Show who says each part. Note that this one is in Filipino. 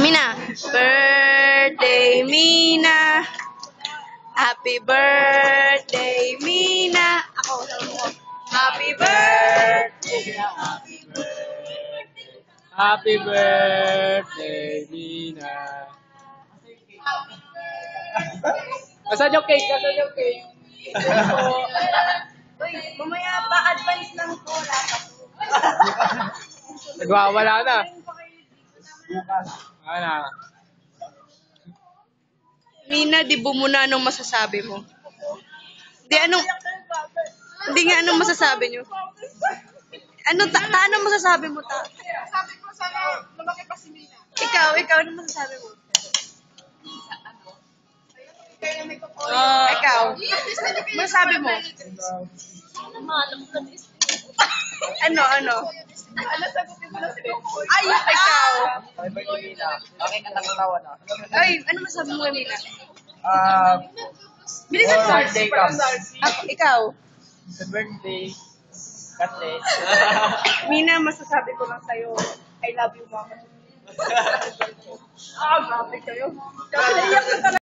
Speaker 1: Mina. Birthday, Mina. Happy birthday, Mina. Ako, sabi mo. Happy birthday.
Speaker 2: Happy birthday, Mina. Asan yung cake? Asan yung cake?
Speaker 1: Uy, mamaya pa, advance lang po.
Speaker 2: Nagwawala na. Ano?
Speaker 1: Mina, di muna anong masasabi mo? Hindi nga anong masasabi nyo? Anong masasabi mo ta?
Speaker 3: Sabi ko sana lumaki pa si Mina.
Speaker 1: Ikaw, anong masasabi mo? Ikaw, masasabi mo? Ano?
Speaker 3: Ano sagutin mo lang si Mina?
Speaker 1: Ay, ikaw.
Speaker 2: Happy birthday, Mina. Okay ka nakatawa na.
Speaker 1: Ay, ano masasabi mo, Mina?
Speaker 2: Bilisan mo. Birthday comes.
Speaker 1: Ikaw.
Speaker 2: Happy birthday. God bless.
Speaker 3: Mina, masasabi ko lang sa'yo, I love you, mama. Grabe kayo. Kasi naiyak na talaga.